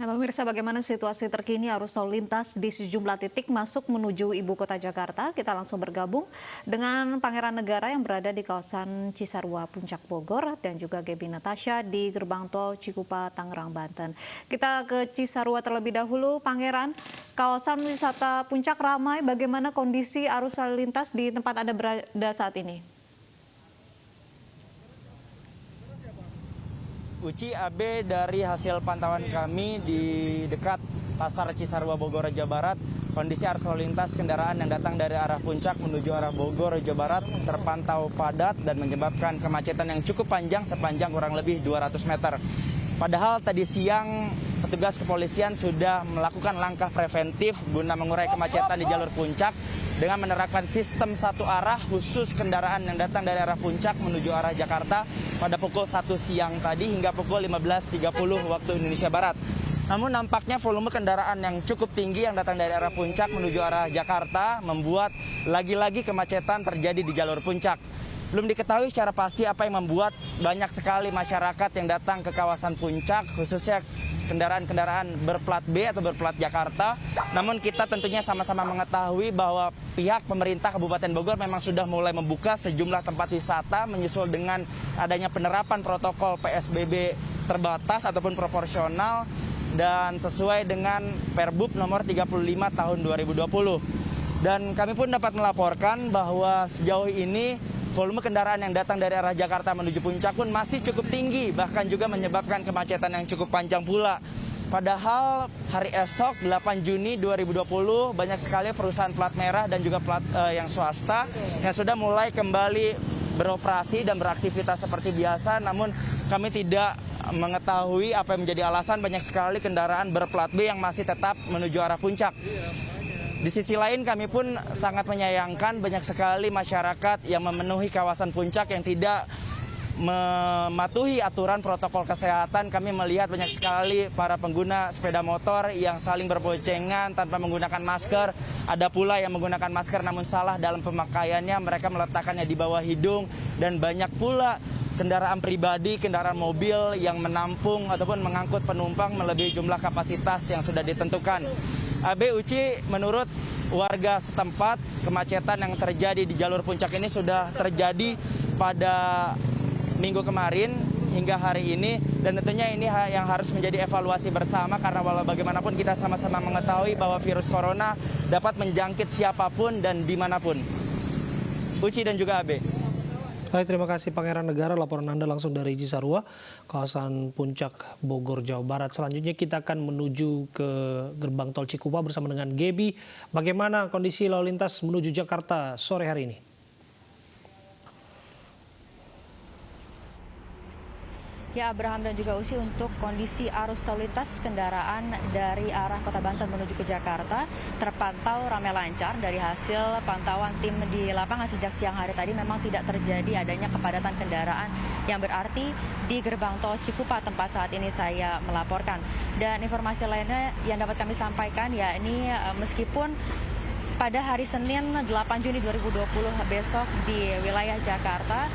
Nah, pemirsa, bagaimana situasi terkini arus lalu lintas di sejumlah titik masuk menuju ibu kota Jakarta? Kita langsung bergabung dengan Pangeran Negara yang berada di kawasan Cisarua Puncak Bogor dan juga Gaby Natasha di gerbang tol Cikupa Tangerang, Banten. Kita ke Cisarua terlebih dahulu, Pangeran. Kawasan wisata Puncak ramai, bagaimana kondisi arus lalu lintas di tempat Anda berada saat ini? Uci, AB, dari hasil pantauan kami di dekat Pasar Cisarua Bogor, Jawa Barat, kondisi arus lalu lintas kendaraan yang datang dari arah Puncak menuju arah Bogor, Jawa Barat terpantau padat dan menyebabkan kemacetan yang cukup panjang sepanjang kurang lebih 200 meter. Padahal tadi siang petugas kepolisian sudah melakukan langkah preventif guna mengurai kemacetan di jalur Puncak dengan menerapkan sistem satu arah khusus kendaraan yang datang dari arah Puncak menuju arah Jakarta pada pukul 1 siang tadi hingga pukul 15.30 waktu Indonesia Barat. Namun nampaknya volume kendaraan yang cukup tinggi yang datang dari arah Puncak menuju arah Jakarta membuat lagi-lagi kemacetan terjadi di jalur Puncak. Belum diketahui secara pasti apa yang membuat banyak sekali masyarakat yang datang ke kawasan Puncak, khususnya kendaraan-kendaraan berplat B atau berplat Jakarta. Namun kita tentunya sama-sama mengetahui bahwa pihak pemerintah Kabupaten Bogor memang sudah mulai membuka sejumlah tempat wisata menyusul dengan adanya penerapan protokol PSBB terbatas ataupun proporsional dan sesuai dengan Perbup nomor 35 tahun 2020. Dan kami pun dapat melaporkan bahwa sejauh ini volume kendaraan yang datang dari arah Jakarta menuju Puncak pun masih cukup tinggi, bahkan juga menyebabkan kemacetan yang cukup panjang pula. Padahal hari esok 8 Juni 2020 banyak sekali perusahaan plat merah dan juga plat yang swasta yang sudah mulai kembali beroperasi dan beraktivitas seperti biasa. Namun kami tidak mengetahui apa yang menjadi alasan banyak sekali kendaraan berplat B yang masih tetap menuju arah Puncak. Di sisi lain kami pun sangat menyayangkan banyak sekali masyarakat yang memenuhi kawasan Puncak yang tidak mematuhi aturan protokol kesehatan. Kami melihat banyak sekali para pengguna sepeda motor yang saling berboncengan tanpa menggunakan masker. Ada pula yang menggunakan masker namun salah dalam pemakaiannya, mereka meletakkannya di bawah hidung. Dan banyak pula kendaraan pribadi, kendaraan mobil yang menampung ataupun mengangkut penumpang melebihi jumlah kapasitas yang sudah ditentukan. Uci, menurut warga setempat, kemacetan yang terjadi di jalur puncak ini sudah terjadi pada minggu kemarin hingga hari ini, dan tentunya ini yang harus menjadi evaluasi bersama karena walau bagaimanapun kita sama-sama mengetahui bahwa virus corona dapat menjangkit siapapun dan dimanapun. Uci dan juga Abe. Baik, terima kasih Pangeran Negara, laporan Anda langsung dari Cisarua, kawasan Puncak Bogor, Jawa Barat. Selanjutnya kita akan menuju ke gerbang tol Cikupa bersama dengan Gebi. Bagaimana kondisi lalu lintas menuju Jakarta sore hari ini? Ya, Abraham dan juga Usi, untuk kondisi arus lalu lintas kendaraan dari arah Kota Banten menuju ke Jakarta terpantau ramai lancar. Dari hasil pantauan tim di lapangan sejak siang hari tadi memang tidak terjadi adanya kepadatan kendaraan, yang berarti di gerbang tol Cikupa tempat saat ini saya melaporkan. Dan informasi lainnya yang dapat kami sampaikan, ya ini meskipun pada hari Senin 8 Juni 2020 besok di wilayah Jakarta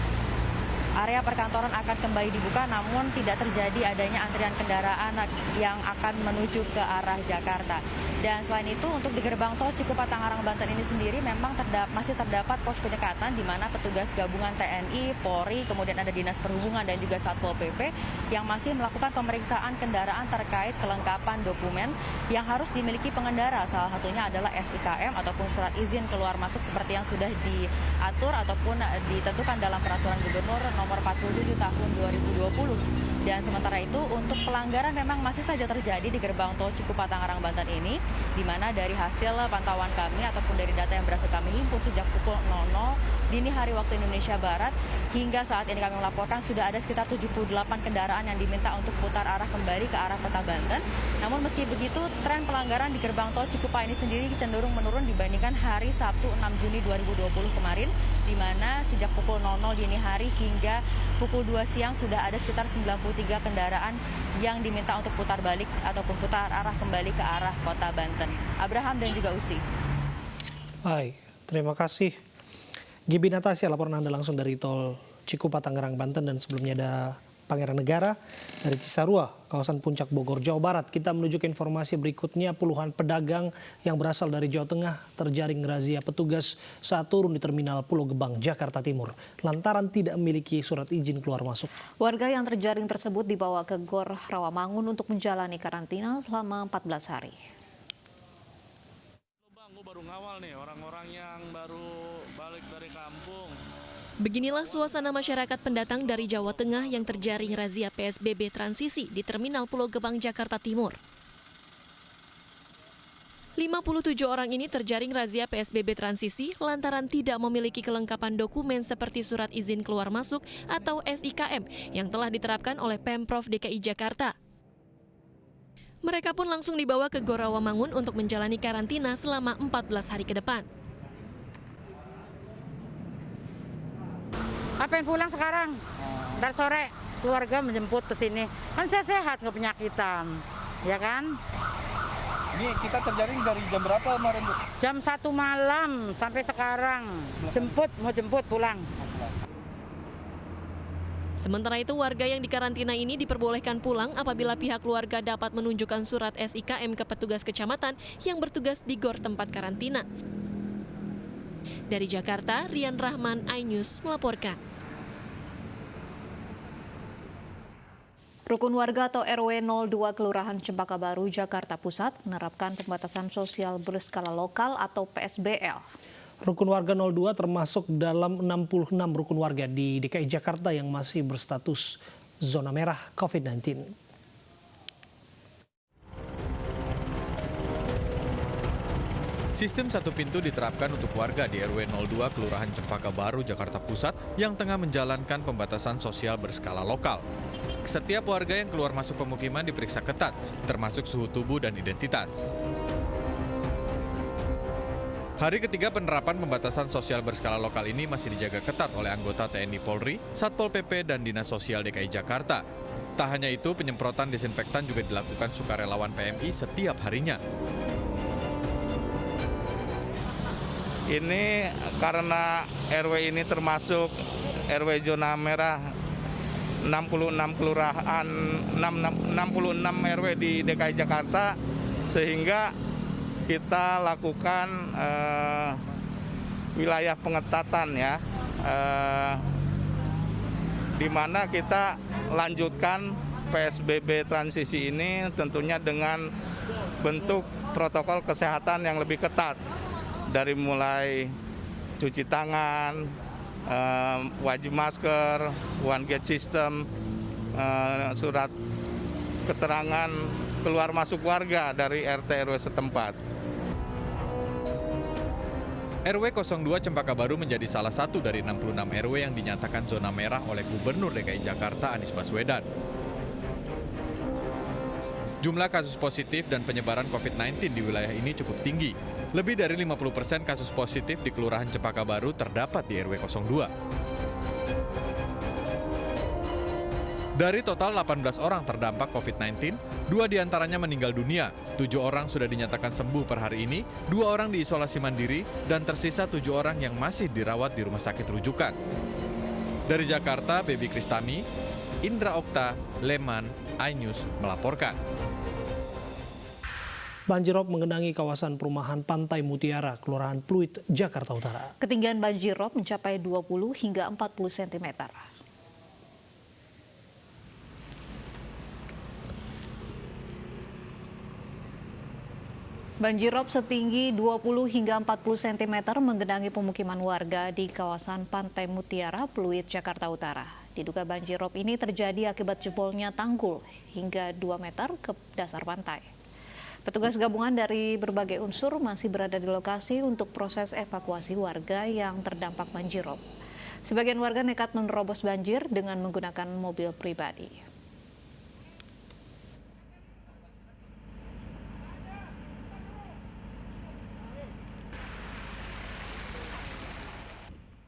area perkantoran akan kembali dibuka, namun tidak terjadi adanya antrian kendaraan yang akan menuju ke arah Jakarta. Dan selain itu, untuk di gerbang tol Cikupa Tangerang, Banten ini sendiri memang masih terdapat pos penyekatan di mana petugas gabungan TNI, Polri, kemudian ada Dinas Perhubungan dan juga Satpol PP yang masih melakukan pemeriksaan kendaraan terkait kelengkapan dokumen yang harus dimiliki pengendara. Salah satunya adalah SIKM ataupun surat izin keluar masuk seperti yang sudah diatur ataupun ditentukan dalam peraturan gubernur nomor 47 tahun 2020. Dan sementara itu, untuk pelanggaran memang masih saja terjadi di gerbang tol Cikupa Tangerang, Banten ini, di mana dari hasil pantauan kami ataupun dari data yang berhasil kami himpun sejak pukul 00 dini hari waktu Indonesia Barat hingga saat ini kami melaporkan sudah ada sekitar 78 kendaraan yang diminta untuk putar arah kembali ke arah Kota Banten. Namun meski begitu, tren pelanggaran di gerbang tol Cikupa ini sendiri cenderung menurun dibandingkan hari Sabtu 6 Juni 2020 kemarin, di mana sejak pukul 00 dini hari hingga pukul 2 siang sudah ada sekitar 93 kendaraan yang diminta untuk putar balik ataupun putar arah kembali ke arah Kota Banten. Abraham dan juga Usi. Baik, terima kasih. Gibi Natasha, laporan Anda langsung dari tol Cikupa Tangerang, Banten, dan sebelumnya ada Pangeran Negara dari Cisarua, kawasan Puncak Bogor, Jawa Barat. Kita menuju ke informasi berikutnya. Puluhan pedagang yang berasal dari Jawa Tengah terjaring razia petugas saat turun di Terminal Pulau Gebang, Jakarta Timur, lantaran tidak memiliki surat izin keluar masuk. Warga yang terjaring tersebut dibawa ke Gor Rawamangun untuk menjalani karantina selama 14 hari. Gue baru ngawal nih, orang-orang yang baru balik dari kampung. Beginilah suasana masyarakat pendatang dari Jawa Tengah yang terjaring razia PSBB transisi di Terminal Pulau Gebang, Jakarta Timur. 57 orang ini terjaring razia PSBB transisi lantaran tidak memiliki kelengkapan dokumen seperti surat izin keluar masuk atau SIKM yang telah diterapkan oleh Pemprov DKI Jakarta. Mereka pun langsung dibawa ke Gor Rawamangun untuk menjalani karantina selama 14 hari ke depan. Pengen pulang sekarang, dari sore keluarga menjemput ke sini. Kan saya sehat, nggak penyakitan, ya kan? Ini kita terjaring dari jam berapa kemarin, Bu? Jam 1 malam sampai sekarang, mau jemput pulang. Sementara itu, warga yang dikarantina ini diperbolehkan pulang apabila pihak keluarga dapat menunjukkan surat SIKM ke petugas kecamatan yang bertugas di gor tempat karantina. Dari Jakarta, Rian Rahman, iNews melaporkan. Rukun warga atau RW 02 Kelurahan Cempaka Baru, Jakarta Pusat menerapkan pembatasan sosial berskala lokal atau PSBL. Rukun warga 02 termasuk dalam 66 rukun warga di DKI Jakarta yang masih berstatus zona merah COVID-19. Sistem satu pintu diterapkan untuk warga di RW 02 Kelurahan Cempaka Baru, Jakarta Pusat yang tengah menjalankan pembatasan sosial berskala lokal. Setiap warga yang keluar masuk pemukiman diperiksa ketat, termasuk suhu tubuh dan identitas. Hari ketiga penerapan pembatasan sosial berskala lokal ini masih dijaga ketat oleh anggota TNI Polri, Satpol PP, dan Dinas Sosial DKI Jakarta. Tak hanya itu, penyemprotan desinfektan juga dilakukan sukarelawan PMI setiap harinya. Ini karena RW ini termasuk RW zona merah 66 kelurahan 66 RW di DKI Jakarta, sehingga kita lakukan wilayah pengetatan ya, di mana kita lanjutkan PSBB transisi ini tentunya dengan bentuk protokol kesehatan yang lebih ketat, dari mulai cuci tangan, wajib masker, one gate system, surat keterangan keluar masuk warga dari RT RW setempat. RW 02 Cempaka Baru menjadi salah satu dari 66 RW yang dinyatakan zona merah oleh Gubernur DKI Jakarta Anies Baswedan. Jumlah kasus positif dan penyebaran COVID-19 di wilayah ini cukup tinggi. Lebih dari 50% kasus positif di Kelurahan Cempaka Baru terdapat di RW 02. Dari total 18 orang terdampak COVID-19, 2 diantaranya meninggal dunia, 7 orang sudah dinyatakan sembuh per hari ini, 2 orang diisolasi mandiri, dan tersisa 7 orang yang masih dirawat di rumah sakit rujukan. Dari Jakarta, Baby Kristami, Indra Okta, Leman, iNews melaporkan. Banjirop menggenangi kawasan perumahan Pantai Mutiara, Kelurahan Pluit, Jakarta Utara. Ketinggian banjirop mencapai 20 hingga 40 cm. Banjirop setinggi 20 hingga 40 cm menggenangi pemukiman warga di kawasan Pantai Mutiara, Pluit, Jakarta Utara. Diduga banjirop ini terjadi akibat jebolnya tanggul hingga 2 meter ke dasar pantai. Petugas gabungan dari berbagai unsur masih berada di lokasi untuk proses evakuasi warga yang terdampak banjirop. Sebagian warga nekat menerobos banjir dengan menggunakan mobil pribadi.